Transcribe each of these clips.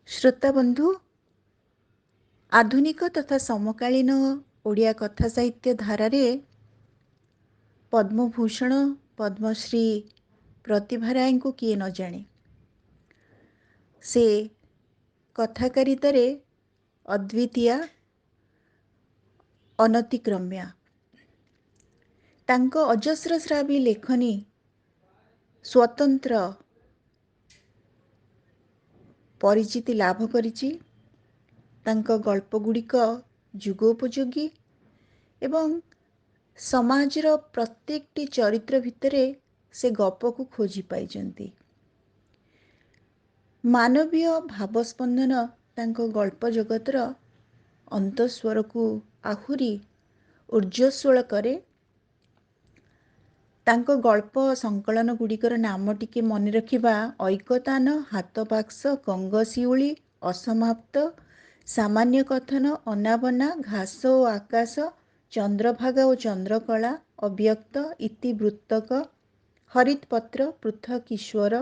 श्रोता बंधु, आधुनिक तथा समकालीन ओडिया कथा साहित्य धारा रे पद्मभूषण पद्मश्री प्रतिभा राय को किए न जाने। से कथाकारितार अद्वितीय अनतिक्रम्या तांको अजस्रस्रावी लेखनी स्वतंत्र परिचिति लाभ करिछि। तांको गल्पगुड़िक जुगोपयोगी एवं समाजर प्रत्येकटी चरित्र भितरे से गप को खोजी पाइजंती। मानवीय भावस्पंदन तांको गल्प जगतर अंतस्वर को आहुरी ऊर्जस्वल करे। तांको गल्प संकलन गुड़िकर नाम टिके मन रखिबा ऐकतान, हाथपाक्ष, गंगशिउली, असमाप्त, सामान्य कथन, अनाबना, घास ओ आकाश, चंद्रभागा और चंद्रकला, अव्यक्त, इतिवृत्तक, हरितपत्र, पृथक ईश्वर,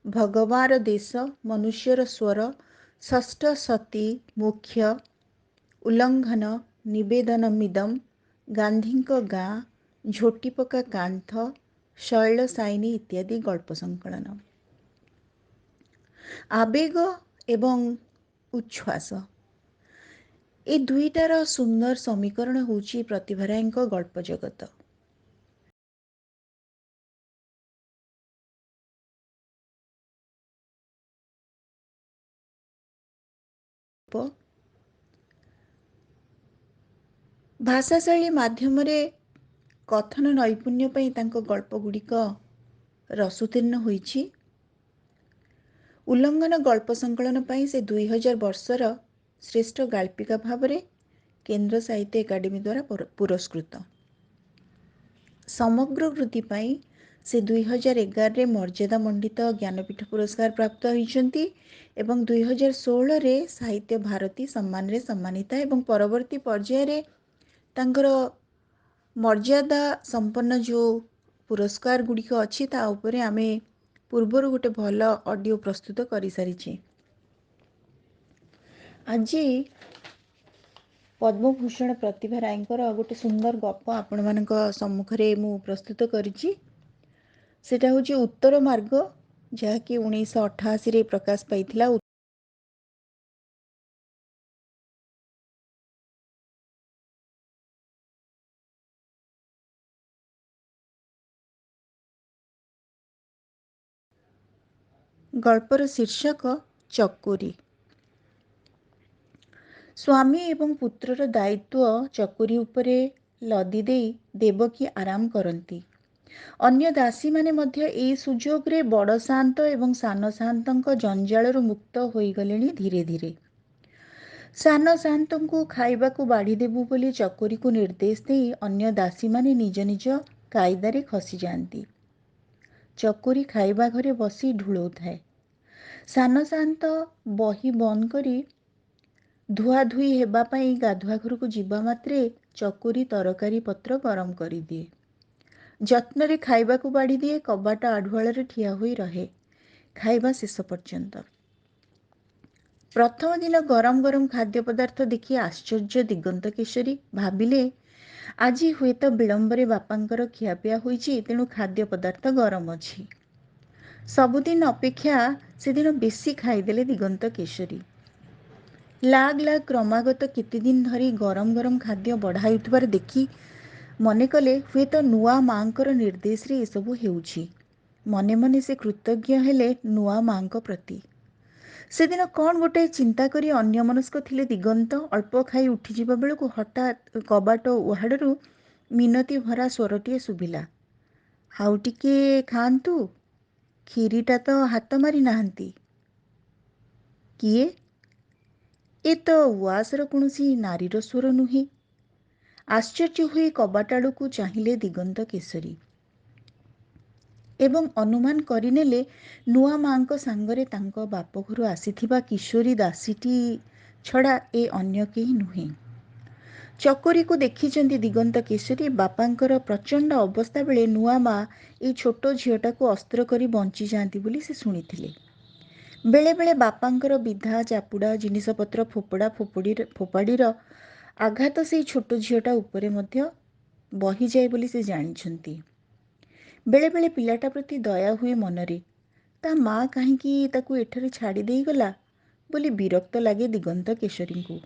भगवार देश, मनुष्यर स्वर, षष्ठ सती, मुख्य, उल्लंघन, निवेदनमिदम, गांधींक गाँ, झोटीपका कांथ, शैलसाइनी इत्यादि गल्प संकलन। आवेग एवं उच्छ्वास ए दुईटार सुंदर समीकरण होची प्रतिभा राय गल्प जगत। भाषाशैली माध्यम कथन नैपुण्य पई तांको गल्प गुड़िक रसोत्तीर्ण होईछि। उल्लंघन गल्प संकलन पई से 2000 वर्षर श्रेष्ठ गाल्पिका भावरे केंद्र साहित्य एकाडेमी द्वारा पुरस्कृत। समग्र कृति पई से 2011 रे मर्यादा मंडित ज्ञानपीठ पुरस्कार प्राप्त होइछंती एवं 2016 रे साहित्य भारती सम्मान रे सम्मानिता एवं परवर्ती पर्याय रे तांकर मर्यादा संपन्न जो पुरस्कार गुड़िक अच्छी ता उपरे आमे पूर्वर गोटे भल ऑडियो प्रस्तुत करि सारिछि। आज पद्मभूषण प्रतिभा रायंकर गोटे सुंदर गप आपण मानक सम्मुखरे मु प्रस्तुत करिछि। सेटा होछि उत्तर मार्ग, जहाँकि 1988 रे प्रकाश पाइथिला। गल्पर शीर्षक चकुरी। स्वामी एवं पुत्रर दायित्व चकुरी उपरे लदी देई देवकी आराम करती। अन्य दासी माने मध्य एई सुजोग रे बड़ शांत एवं सान शांतंक जंजालरु मुक्त होई गलेनी धीरे धीरे। सान शांतंकु खाइबाकु बाढ़ी देबु बोली चकुरी को निर्देश देई अन्य दासी माने निज निज कायदारे खसी जाती। चकुरी खाइबा घरे बसी ढुलौथाए। सान शांत बही बंद करी धुआ धुई हेबा पाई गाधुआ घर को जीवा मात्रे चकुरी तरकारी पत्र गरम करी दिए। जत्न रे खाइबा को बाढ़ी दिए। कबाट आढ़ुआल रे ठिया हुई रहे खाइबा शेष पर्यंत। प्रथम दिन गरम गरम खाद्य पदार्थ देखी आश्चर्य दिगंत केशरी भाविले आज हुए तो विलंबरे बापांकर खियापिया होईछि, तेणु खाद्य पदार्थ गरम अछि। सबुदिन अपेक्षा सेदिन बेसी खाईदेले दिगंत केशरी। लाग लाग क्रमागत केते दिन धरी गरम गरम खाद्य बढ़ाउथिबार देखी मने कले हुए तो नुआ मांकर निर्देश रे एसबु हेउछि। मने मने से कृतज्ञ हेले नुआ मांक प्रति। सेदिन कौन गोटे चिंता करी अन्य मनस्क थिले दिगंत। अल्प खाई उठी जिबा बेलकु हठात कबाट उहाडरू मिनती भरा स्वरटीए सुभिला, हाउ टिके खांतु, खीरीटा तो हाथ मारी नाहंती। किए? ए तो उआसर कौनसी नारीर स्वर नुहे। आश्चर्य हुए कबाट आड़कू चाहिए दिगंत केशरी एवं अनुमान करिनेले नुआ मांक सांगरे तांको बाप घरु आसीथिबा किशोरी दासीटी छड़ा ए अन्य केही नुहे। चकोरी को देखिचंती दिगंत केशरी बापांकर प्रचंड अवस्था बेले नुआ मा ए छोटो झियोटा को अस्त्र करी बंची जाती बोली से शुणिथिले। ବେଳେ ବେଳେ ବାପାଙ୍କର ବିଧା ଚାପୁଡ଼ା ଜିନିଷପତ୍ର ଫୋପାଡ଼ିର ଆଘାତ ସେଇ ଛୋଟ ଝିଅଟା ଉପରେ ମଧ୍ୟ ବହିଯାଏ ବୋଲି ସେ ଜାଣିଛନ୍ତି। ବେଳେ ବେଳେ ପିଲାଟା ପ୍ରତି ଦୟା ହୁଏ ମନରେ। ତା ମା କାହିଁକି ତାକୁ ଏଠାରେ ଛାଡ଼ି ଦେଇଗଲା ବୋଲି ବିରକ୍ତ ଲାଗେ ଦିଗନ୍ତ କେଶରୀଙ୍କୁ।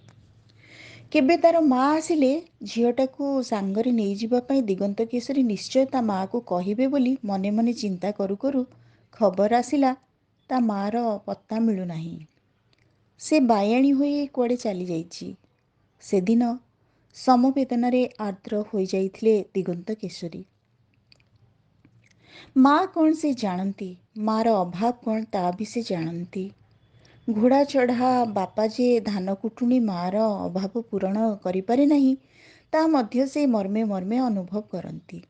କେବେ ତାର ମା ଆସିଲେ ଝିଅଟାକୁ ସାଙ୍ଗରେ ନେଇଯିବା ପାଇଁ ଦିଗନ୍ତ କେଶରୀ ନିଶ୍ଚୟ ତା ମାଆକୁ କହିବେ ବୋଲି ମନେ ମନେ ଚିନ୍ତା କରୁ କରୁ ଖବର ଆସିଲା ତା ମାଆର ପତ୍ତା ମିଳୁନାହିଁ। ସେ ବାୟାଣୀ ହୋଇ କୁଆଡ଼େ ଚାଲିଯାଇଛି। ସେଦିନ ସମବେଦନାରେ ଆର୍ଦ୍ର ହୋଇଯାଇଥିଲେ ଦିଗନ୍ତ କେଶରୀ। ମା କ'ଣ ସେ ଜାଣନ୍ତି, ମାର ଅଭାବ କ'ଣ ତା ବି ସେ ଜାଣନ୍ତି। ଘୋଡ଼ା ଚଢ଼ା ବାପା ଯେ ଧାନ କୁଟୁଣି ମାର ଅଭାବ ପୂରଣ କରିପାରେ ନାହିଁ, ତା ମଧ୍ୟ ସେ ମର୍ମେ ମର୍ମେ ଅନୁଭବ କରନ୍ତି।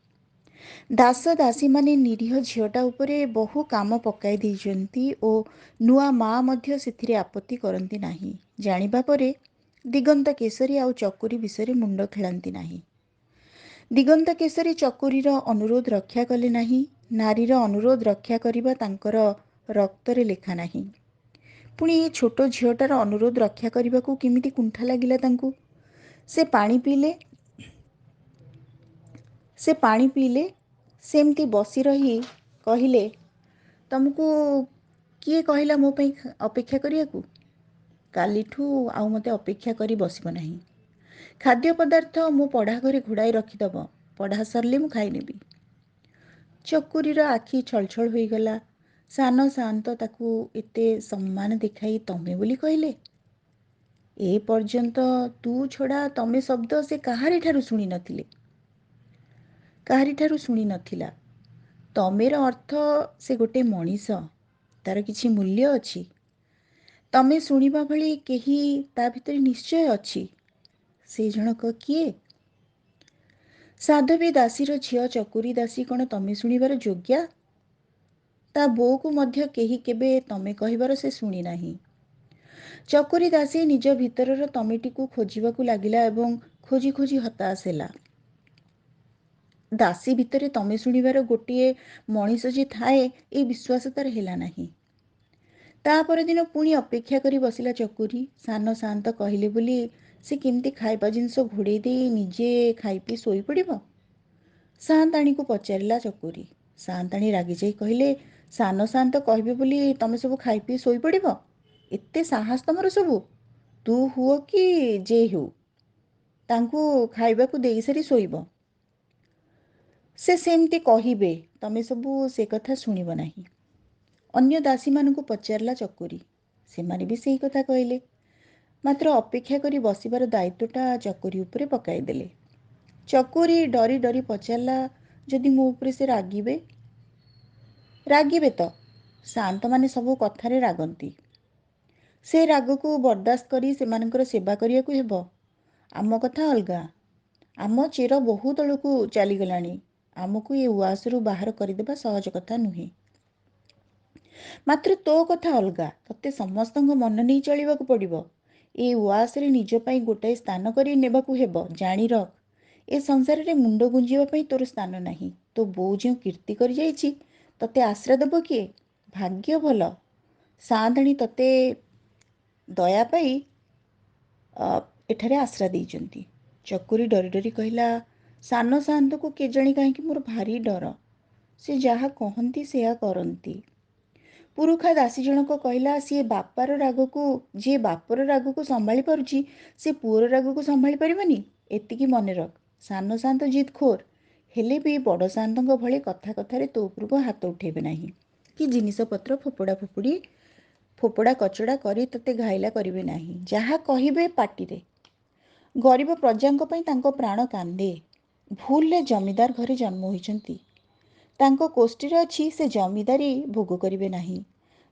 ଦାସ ଦାସୀମାନେ ନିରୀହ ଝିଅଟା ଉପରେ ବହୁ କାମ ପକାଇ ଦେଇଛନ୍ତି ଓ ନୂଆ ମା ମଧ୍ୟ ସେଥିରେ ଆପତ୍ତି କରନ୍ତି ନାହିଁ। ଜାଣିବା ପରେ ଦିଗନ୍ତ କେଶରୀ ଆଉ ଚକୁରୀ ବିଷୟରେ ମୁଣ୍ଡ ଖେଳାନ୍ତି ନାହିଁ। ଦିଗନ୍ତ କେଶରୀ ଚକୁରୀର ଅନୁରୋଧ ରକ୍ଷା କଲେ ନାହିଁ। ନାରୀର ଅନୁରୋଧ ରକ୍ଷା କରିବା ତାଙ୍କର ରକ୍ତରେ ଲେଖା ନାହିଁ। ପୁଣି ଏ ଛୋଟ ଝିଅଟାର ଅନୁରୋଧ ରକ୍ଷା କରିବାକୁ କେମିତି କୁଣ୍ଠା ଲାଗିଲା ତାଙ୍କୁ। ସେ ପାଣି ପିଇଲେ ସେମିତି ବସି ରହି କହିଲେ, ତମକୁ କିଏ କହିଲା ମୋ ପାଇଁ ଅପେକ୍ଷା କରିବାକୁ? କାଲିଠୁ ଆଉ ମୋତେ ଅପେକ୍ଷା କରି ବସିବ ନାହିଁ। ଖାଦ୍ୟ ପଦାର୍ଥ ମୋ ପଢ଼ା ଘରେ ଘୋଡ଼ାଇ ରଖିଦେବ। ପଢ଼ା ସରିଲେ ମୁଁ ଖାଇନେବି। ଚକୁରୀର ଆଖି ଛଳଛଳ ହୋଇଗଲା। ସାନ ସାଆନ୍ତ ତାକୁ ଏତେ ସମ୍ମାନ ଦେଖାଇ ତମେ ବୋଲି କହିଲେ। ଏ ପର୍ଯ୍ୟନ୍ତ ତୁ ଛଡ଼ା ତମେ ଶବ୍ଦ ସେ କାହାରିଠାରୁ ଶୁଣି ନଥିଲା। ତମେର ଅର୍ଥ ସେ ଗୋଟେ ମଣିଷ, ତାର କିଛି ମୂଲ୍ୟ ଅଛି। ତମେ ଶୁଣିବା ଭଳି କେହି ତା ଭିତରେ ନିଶ୍ଚୟ ଅଛି। ସେ ଜଣକ କିଏ? ସାଧବୀ ଦାସୀର ଝିଅ ଚକୁରୀ ଦାସୀ କ'ଣ ତମେ ଶୁଣିବାର ଯୋଗ୍ୟା? ତା ବୋଉକୁ ମଧ୍ୟ କେହି କେବେ ତମେ କହିବାର ସେ ଶୁଣି ନାହିଁ। ଚକୁରୀ ଦାସୀ ନିଜ ଭିତରର ତମେଟିକୁ ଖୋଜିବାକୁ ଲାଗିଲା ଏବଂ ଖୋଜି ଖୋଜି ହତାଶ ହେଲା। ଦାସୀ ଭିତରେ ତମେ ଶୁଣିବାର ଗୋଟିଏ ମଣିଷ ଯେ ଥାଏ, ଏ ବିଶ୍ୱାସ ତାର ହେଲା ନାହିଁ। ତା ପରଦିନ ପୁଣି ଅପେକ୍ଷା କରି ବସିଲା ଚକୁରୀ। ସାନ ସାଆନ୍ତ କହିଲେ ବୋଲି ସେ କେମିତି ଖାଇବା ଜିନିଷ ଘୋଡ଼େଇ ଦେଇ ନିଜେ ଖାଇ ପିଇ ଶୋଇପଡ଼ିବ? ସାଆନ୍ତାଣୀକୁ ପଚାରିଲା ଚକୁରୀ। ସାଆନ୍ତାଣୀ ରାଗିଯାଇ କହିଲେ, ସାନ ସାଆନ୍ତ କହିବେ ବୋଲି ତମେ ସବୁ ଖାଇ ପିଇ ଶୋଇପଡ଼ିବ? ଏତେ ସାହସ ତମର ସବୁ? ତୁ ହୁଅ କି ଯେ ହେଉ, ତାଙ୍କୁ ଖାଇବାକୁ ଦେଇସାରି ଶୋଇବ। ସେ ସେମିତି କହିବେ, ତମେ ସବୁ ସେ କଥା ଶୁଣିବ ନାହିଁ। ଅନ୍ୟ ଦାସୀମାନଙ୍କୁ ପଚାରିଲା ଚକୁରୀ। ସେମାନେ ବି ସେଇ କଥା କହିଲେ। ମାତ୍ର ଅପେକ୍ଷା କରି ବସିବାର ଦାୟିତ୍ୱଟା ଚକୁରୀ ଉପରେ ପକାଇଦେଲେ। ଚକୁରୀ ଡରି ଡରି ପଚାରିଲା, ଯଦି ମୋ ଉପରେ ସେ ରାଗିବେ? ରାଗିବେ ତ, ସାଆନ୍ତମାନେ ସବୁ କଥାରେ ରାଗନ୍ତି। ସେ ରାଗକୁ ବରଦାସ୍ତ କରି ସେମାନଙ୍କର ସେବା କରିବାକୁ ହେବ। ଆମ କଥା ଅଲଗା। ଆମ ଚେର ବହୁ ତଳକୁ ଚାଲିଗଲାଣି। ଆମକୁ ଏ ଉଆସରୁ ବାହାର କରିଦେବା ସହଜ କଥା ନୁହେଁ। ମାତ୍ର ତୋ କଥା ଅଲଗା। ତତେ ସମସ୍ତଙ୍କ ମନ ନେଇ ଚଳିବାକୁ ପଡ଼ିବ। ଏ ଉଆସରେ ନିଜ ପାଇଁ ଗୋଟାଏ ସ୍ଥାନ କରି ନେବାକୁ ହେବ। ଜାଣି ରଖ, ଏ ସଂସାରରେ ମୁଣ୍ଡ ଗୁଞ୍ଜିବା ପାଇଁ ତୋର ସ୍ଥାନ ନାହିଁ। ତୋ ବୋଉ ଯେଉଁ କୀର୍ତ୍ତି କରିଯାଇଛି, ତତେ ଆଶ୍ରା ଦେବ କିଏ? ଭାଗ୍ୟ ଭଲ, ସାଆନ୍ତାଣୀ ତତେ ଦୟା ପାଇ ଏଠାରେ ଆଶ୍ରା ଦେଇଛନ୍ତି। ଚକୁରୀ ଡରି ଡରି କହିଲା, ସାନ ସାଆନ୍ତକୁ କେଜାଣି କାହିଁକି ମୋର ଭାରି ଡର। ସେ ଯାହା କହନ୍ତି ସେୟା କରନ୍ତି। ପୁରୁଖା ଦାସୀ ଜଣକ କହିଲା, ଯିଏ ବାପର ରାଗକୁ ସମ୍ଭାଳି ପାରୁଛି, ସେ ପୁଅର ରାଗକୁ ସମ୍ଭାଳି ପାରିବନି। ଏତିକି ମନେ ରଖ। ସାନ ସାଆନ୍ତ ଜିଦ୍ ଖୋର, ହେଲେ ବି ବଡ଼ ସାଆନ୍ତଙ୍କ ଭଳି କଥା କଥାରେ ତୋ ଉପରକୁ ହାତ ଉଠେଇବେ ନାହିଁ କି ଜିନିଷପତ୍ର ଫୋପଡ଼ା କଚଡ଼ା କରି ତତେ ଘାଇଲା କରିବେ ନାହିଁ। ଯାହା କହିବେ ପାଟିରେ। ଗରିବ ପ୍ରଜାଙ୍କ ପାଇଁ ତାଙ୍କ ପ୍ରାଣ କାନ୍ଦେ। ଭୁଲରେ ଜମିଦାର ଘରେ ଜନ୍ମ ହୋଇଛନ୍ତି। ତାଙ୍କ କୋଷ୍ଠୀରେ ଅଛି ସେ ଜମିଦାରୀ ଭୋଗ କରିବେ ନାହିଁ।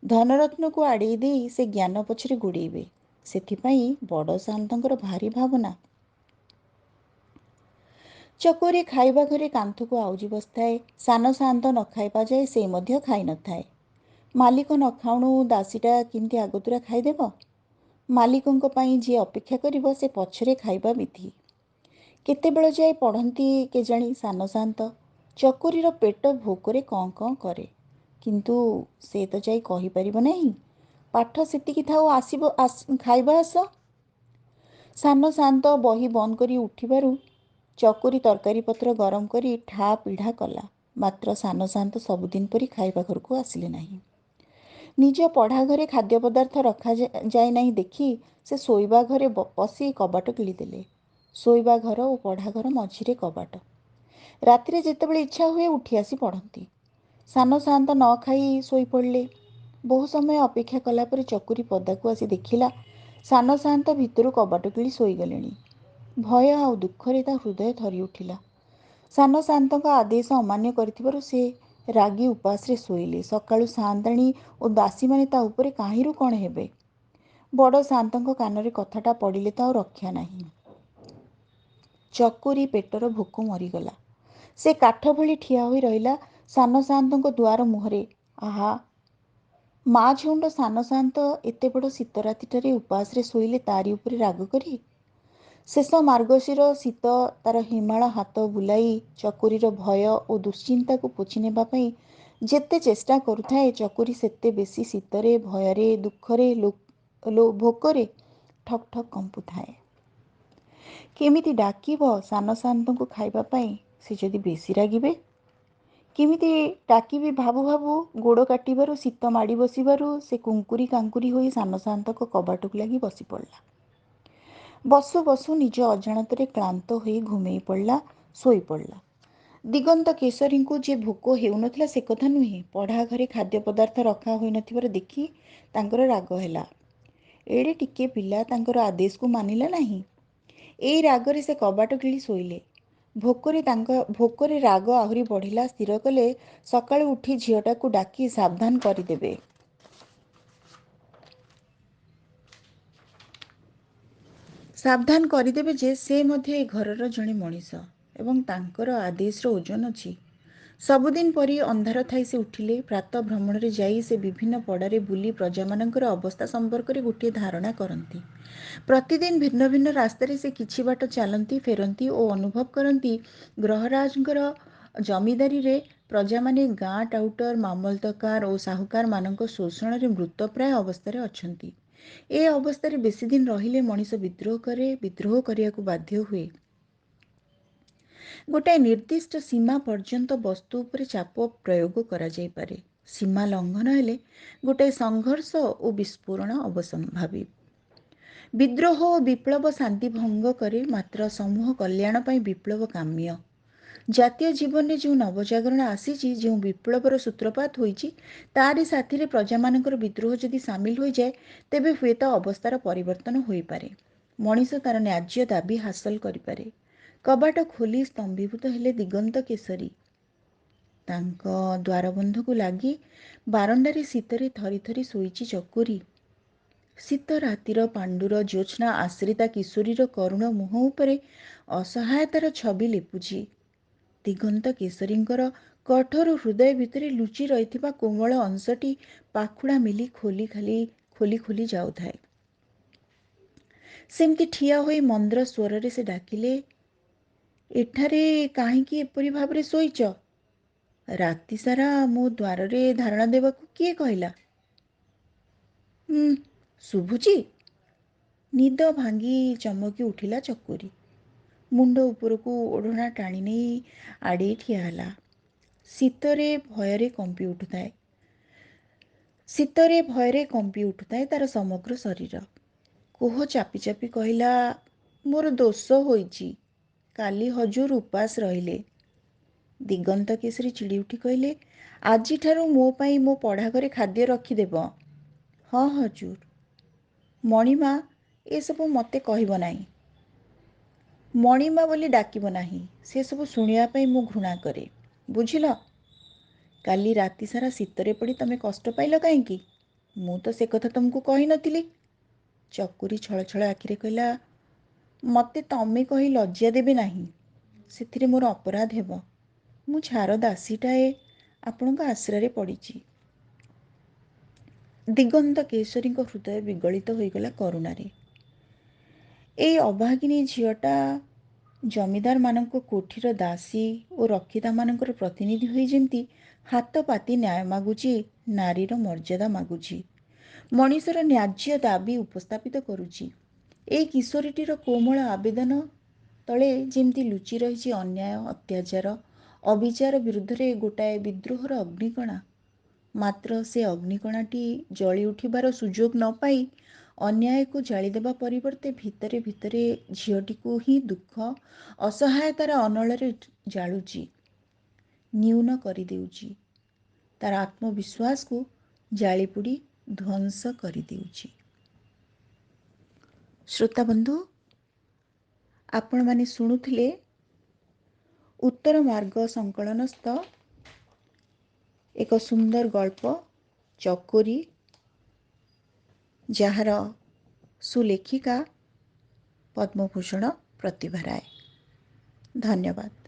ଧନରତ୍ନକୁ ଆଡ଼େଇ ଦେଇ ସେ ଜ୍ଞାନ ପଛରେ ଗୋଡ଼େଇବେ। ସେଥିପାଇଁ ବଡ଼ ସାଆନ୍ତଙ୍କର ଭାରି ଭାବନା। ଚକୁରୀ ଖାଇବା ଘରେ କାନ୍ଥକୁ ଆଉଜି ବସିଥାଏ। ସାନ ସାଆନ୍ତ ନ ଖାଇବା ଯାଏ ସେ ମଧ୍ୟ ଖାଇ ନଥାଏ। ମାଲିକ ନ ଖାଉଣୁ ଦାସୀଟା କେମିତି ଆଗତୁରା ଖାଇଦେବ? ମାଲିକଙ୍କ ପାଇଁ ଯିଏ ଅପେକ୍ଷା କରିବ, ସେ ପଛରେ ଖାଇବା ବିଧି। କେତେବେଳ ଯାଏ ପଢ଼ନ୍ତି କେଜାଣି ସାନ ସାଆନ୍ତ। ଚକୁରୀର ପେଟ ଭୋକରେ କଁ କଁ କରେ। କିନ୍ତୁ ସେ ତ ଯାଇ କହିପାରିବ ନାହିଁ। ପାଠ ସେତିକି ଥାଉ, ଖାଇବା ଆସ। ସାନ ସାନ୍ତ ବହି ବନ୍ଦ କରି ଉଠିବାରୁ ଚକୁରି ତରକାରୀ ପତ୍ର ଗରମ କରି ଠା ପିଢ଼ା କଲା। ମାତ୍ର ସାନ ସାନ୍ତ ସବୁଦିନ ପରି ଖାଇବା ଘରକୁ ଆସିଲେ ନାହିଁ। ନିଜ ପଢ଼ା ଘରେ ଖାଦ୍ୟ ପଦାର୍ଥ ରଖାଯାଏ ନାହିଁ ଦେଖି ସେ ଶୋଇବା ଘରେ ପଶି କବାଟ କିଳିଦେଲେ। ଶୋଇବା ଘର ଓ ପଢ଼ା ଘର ମଝିରେ କବାଟ। ରାତିରେ ଯେତେବେଳେ ଇଚ୍ଛା ହୁଏ ଉଠି ଆସି ପଢ଼ନ୍ତି। ସାନ ସାଆନ୍ତ ନ ଖାଇ ଶୋଇପଡ଼ିଲେ। ବହୁ ସମୟ ଅପେକ୍ଷା କଲା ପରେ ଚକୁରି ପଦାକୁ ଆସି ଦେଖିଲା ସାନ ସାଆନ୍ତ ଭିତରୁ କବାଟ କିଳି ଶୋଇଗଲେଣି। ଭୟ ଆଉ ଦୁଃଖରେ ତା ହୃଦୟ ଥରି ଉଠିଲା। ସାନ ସାଆନ୍ତଙ୍କ ଆଦେଶ ଅମାନ୍ୟ କରିଥିବାରୁ ସେ ରାଗି ଉପାସରେ ଶୋଇଲେ। ସକାଳୁ ସାଆନ୍ତାଣୀ ଓ ଦାସୀମାନେ ତା ଉପରେ କାହିଁରୁ କ'ଣ ହେବେ। ବଡ଼ ସାଆନ୍ତଙ୍କ କାନରେ କଥାଟା ପଡ଼ିଲେ ତ ଆଉ ରକ୍ଷା ନାହିଁ। ଚକୁରି ପେଟର ଭୋକ ମରିଗଲା। ସେ କାଠ ଭଳି ଠିଆ ହୋଇ ରହିଲା ସାନ ସାଆନ୍ତଙ୍କ ଦୁଆର ମୁହଁରେ। ଆହା, ମା ଝିଉଣ୍ଡ ସାନ ସାଆନ୍ତ ଏତେ ବଡ଼ ଶୀତ ରାତିଟାରେ ଉପାସରେ ଶୋଇଲେ ତାରି ଉପରେ ରାଗ କରି। ଶେଷ ମାର୍ଗଶିର ଶୀତ ତାର ହିମାଳ ହାତ ବୁଲାଇ ଚକୁରିର ଭୟ ଓ ଦୁଶ୍ଚିନ୍ତାକୁ ପୋଛି ନେବା ପାଇଁ ଯେତେ ଚେଷ୍ଟା କରୁଥାଏ, ଚକୁରି ସେତେ ବେଶୀ ଶୀତରେ, ଭୟରେ, ଦୁଃଖରେ, ଭୋକରେ ଠକ୍ ଠକ୍ କମ୍ପୁଥାଏ। କେମିତି ଡାକିବ ସାନ ସାଆନ୍ତଙ୍କୁ ଖାଇବା ପାଇଁ, ସେ ଯଦି ବେଶୀ ରାଗିବେ? କେମିତି ଡାକିବି ଭାବୁ ଭାବୁ ଗୋଡ଼ କାଟିବାରୁ, ଶୀତ ମାଡ଼ି ବସିବାରୁ ସେ କୁଙ୍କୁରି କାଙ୍କୁରି ହୋଇ ସାନ ସାଆନ୍ତଙ୍କ କବାଟକୁ ଲାଗି ବସି ପଡ଼ିଲା। ବସୁ ବସୁ ନିଜ ଅଜାଣତରେ କ୍ଳାନ୍ତ ହୋଇ ଘୁମେଇ ପଡ଼ିଲା, ଶୋଇପଡ଼ିଲା। ଦିଗନ୍ତ କେଶରୀଙ୍କୁ ଯେ ଭୋକ ହେଉନଥିଲା ସେ କଥା ନୁହେଁ, ପଢ଼ା ଘରେ ଖାଦ୍ୟ ପଦାର୍ଥ ରଖା ହୋଇନଥିବାର ଦେଖି ତାଙ୍କର ରାଗ ହେଲା। ଏଡ଼େ ଟିକିଏ ପିଲା ତାଙ୍କର ଆଦେଶକୁ ମାନିଲା ନାହିଁ। ଏଇ ରାଗରେ ସେ କବାଟ କିଳି ଶୋଇଲେ। ଭୋକରେ ରାଗ ଆହୁରି ବଢ଼ିଲା। ସ୍ଥିର କଲେ ସକାଳୁ ଉଠି ଝିଅଟାକୁ ଡାକି ସାବଧାନ କରିଦେବେ। ସାବଧାନ କରିଦେବେ ଯେ ସେ ମଧ୍ୟ ଏ ଘରର ଜଣେ ମଣିଷ ଏବଂ ତାଙ୍କର ଆଦେଶର ଓଜନ ଅଛି। ସବୁଦିନ ପରି ଅନ୍ଧାର ଥାଇ ସେ ଉଠିଲେ। ପ୍ରାତଃ ଭ୍ରମଣରେ ଯାଇ ସେ ବିଭିନ୍ନ ପଡ଼ାରେ ବୁଲି ପ୍ରଜାମାନଙ୍କର ଅବସ୍ଥା ସମ୍ପର୍କରେ ଗୋଟିଏ ଧାରଣା କରନ୍ତି। ପ୍ରତିଦିନ ଭିନ୍ନ ଭିନ୍ନ ରାସ୍ତାରେ ସେ କିଛି ବାଟ ଚାଲନ୍ତି, ଫେରନ୍ତି ଓ ଅନୁଭବ କରନ୍ତି ଗ୍ରହରାଜଙ୍କର ଜମିଦାରୀରେ ପ୍ରଜାମାନେ ଗାଁ ଟାଉଟର, ମାମଲତକାର ଓ ସାହୁକାରମାନଙ୍କ ଶୋଷଣରେ ମୃତପ୍ରାୟ ଅବସ୍ଥାରେ ଅଛନ୍ତି। ଏ ଅବସ୍ଥାରେ ବେଶୀ ଦିନ ରହିଲେ ମଣିଷ ବିଦ୍ରୋହ କରେ, ବିଦ୍ରୋହ କରିବାକୁ ବାଧ୍ୟ ହୁଏ। ଗୋଟାଏ ନିର୍ଦ୍ଦିଷ୍ଟ ସୀମା ପର୍ଯ୍ୟନ୍ତ ବସ୍ତୁ ଉପରେ ଚାପ ପ୍ରୟୋଗ କରାଯାଇପାରେ। ସୀମା ଲଙ୍ଘନ ହେଲେ ଗୋଟାଏ ସଂଘର୍ଷ ଓ ବିସ୍ଫୋରଣ ଅବସମ୍ଭାବୀ। ବିଦ୍ରୋହ ଓ ବିପ୍ଳବ ଶାନ୍ତି ଭଙ୍ଗ କରେ, ମାତ୍ର ସମୂହ କଲ୍ୟାଣ ପାଇଁ ବିପ୍ଳବ କାମ୍ୟ। ଜାତୀୟ ଜୀବନରେ ଯେଉଁ ନବଜାଗରଣ ଆସିଛି, ଯେଉଁ ବିପ୍ଳବର ସୂତ୍ରପାତ ହୋଇଛି, ତାରି ସାଥିରେ ପ୍ରଜାମାନଙ୍କର ବିଦ୍ରୋହ ଯଦି ସାମିଲ ହୋଇଯାଏ, ତେବେ ହୁଏତ ଅବସ୍ଥାର ପରିବର୍ତ୍ତନ ହୋଇପାରେ। ମଣିଷ ତାର ନ୍ୟାଯ୍ୟ ଦାବି ହାସଲ କରିପାରେ। କବାଟ ଖୋଲି ସ୍ତମ୍ଭୀଭୂତ ହେଲେ ଦିଗନ୍ତ କେଶରୀ। ତାଙ୍କ ଦ୍ୱାରବନ୍ଧକୁ ଲାଗି ବାରଣ୍ଡାରେ ଶୀତରେ ଥରି ଥରି ଶୋଇଛି ଚକୁରି। ଶୀତ ରାତିର ପାଣ୍ଡୁର ଜ୍ୟୋତ୍ସ୍ନା ଆଶ୍ରିତା କିଶୋରୀର କରୁଣ ମୁହଁ ଉପରେ ଅସହାୟତାର ଛବି ଲେପୁଛି। ଦିଗନ୍ତ କେଶରୀଙ୍କର କଠୋର ହୃଦୟ ଭିତରେ ଲୁଚି ରହିଥିବା କୋମଳ ଅଂଶଟି ପାଖୁଡ଼ା ମିଲି ଖୋଲି ଖୋଲି ଯାଉଥାଏ। ସେମିତି ଠିଆ ହୋଇ ମନ୍ଦ୍ର ସ୍ୱରରେ ସେ ଡାକିଲେ, ଏଠାରେ କାହିଁକି ଏପରି ଭାବରେ ଶୋଇଛ? ରାତି ସାରା ମୋ ଦ୍ୱାରରେ ଧାରଣା ଦେବାକୁ କିଏ କହିଲା? ଶୁଭୁଛି? ନିଦ ଭାଙ୍ଗି ଚମକି ଉଠିଲା ଚକୁରି। ମୁଣ୍ଡ ଉପରକୁ ଓଢ଼ଣା ଟାଣି ନେଇ ଆଡ଼େଇ ଠିଆ ହେଲା। ଶୀତରେ ଭୟରେ କମ୍ପି ଉଠୁଥାଏ ତାର ସମଗ୍ର ଶରୀର। କୋହ ଚାପି ଚାପି କହିଲା, ମୋର ଦୋଷ ହୋଇଛି। କାଲି ହଜୁର ଉପାସ ରହିଲେ। ଦିଗନ୍ତ କେଶରୀ ଚିଡ଼ି ଉଠି କହିଲେ, ଆଜିଠାରୁ ମୋ ପାଇଁ ମୋ ପଢ଼ା ଘରେ ଖାଦ୍ୟ ରଖିଦେବ। ହଁ ହଜୁର। ମଣିମା, ଏସବୁ ମୋତେ କହିବ ନାହିଁ। ମଣିମା ବୋଲି ଡାକିବ ନାହିଁ। ସେସବୁ ଶୁଣିବା ପାଇଁ ମୁଁ ଘୃଣା କରେ। ବୁଝିଲ? କାଲି ରାତି ସାରା ଶୀତରେ ପଡ଼ି ତମେ କଷ୍ଟ ପାଇଲ କାହିଁକି? ମୁଁ ତ ସେ କଥା ତମକୁ କହିନଥିଲି। ଚକୁରି ଛଳ ଛଳ ଆଖିରେ କହିଲା, ମୋତେ ତମେ କହି ଲଜ୍ଜା ଦେବେ ନାହିଁ। ସେଥିରେ ମୋର ଅପରାଧ ହେବ। ମୁଁ ଛାର ଦାସୀଟାଏ, ଆପଣଙ୍କ ଆଶ୍ରାରେ ପଡ଼ିଛି। ଦିଗନ୍ତ କେଶରୀଙ୍କ ହୃଦୟ ବିଗଳିତ ହୋଇଗଲା କରୁଣାରେ। ଏଇ ଅଭାଗିନୀ ଝିଅଟା ଜମିଦାରମାନଙ୍କ କୋଠିର ଦାସୀ ଓ ରକ୍ଷିତାମାନଙ୍କର ପ୍ରତିନିଧି ହୋଇ ଯେମିତି ହାତ ପାତି ନ୍ୟାୟ ମାଗୁଛି, ନାରୀର ମର୍ଯ୍ୟାଦା ମାଗୁଛି। ମଣିଷର ନ୍ୟାଯ୍ୟ ଦାବି ଉପସ୍ଥାପିତ କରୁଛି। ଏଇ କିଶୋରୀଟିର କୋମଳ ଆବେଦନ ତଳେ ଯେମିତି ଲୁଚି ରହିଛି ଅନ୍ୟାୟ, ଅତ୍ୟାଚାର, ଅବିଚାର ବିରୁଦ୍ଧରେ ଗୋଟାଏ ବିଦ୍ରୋହର ଅଗ୍ନିକଣା। ମାତ୍ର ସେ ଅଗ୍ନିକଣାଟି ଜଳି ଉଠିବାର ସୁଯୋଗ ନ ପାଇ ଅନ୍ୟାୟକୁ ଜାଳିଦେବା ପରିବର୍ତ୍ତେ ଭିତରେ ଭିତରେ ଝିଅଟିକୁ ହିଁ ଦୁଃଖ, ଅସହାୟତାର ଅନଳରେ ଜାଳୁଛି, ନ୍ୟୁନ କରିଦେଉଛି। ତାର ଆତ୍ମବିଶ୍ୱାସକୁ ଜାଳିପୋଡ଼ି ଧ୍ୱଂସ କରିଦେଉଛି। ଶ୍ରୋତାବନ୍ଧୁ, ଆପଣମାନେ ଶୁଣୁଥିଲେ ଉତ୍ତର ମାର୍ଗ ସଂକଳନସ୍ଥ ଏକ ସୁନ୍ଦର ଗଳ୍ପ ଚକୋରୀ, ଯାହାର ସୁଲେଖିକା ପଦ୍ମଭୂଷଣ ପ୍ରତିଭା ରାୟ। ଧନ୍ୟବାଦ।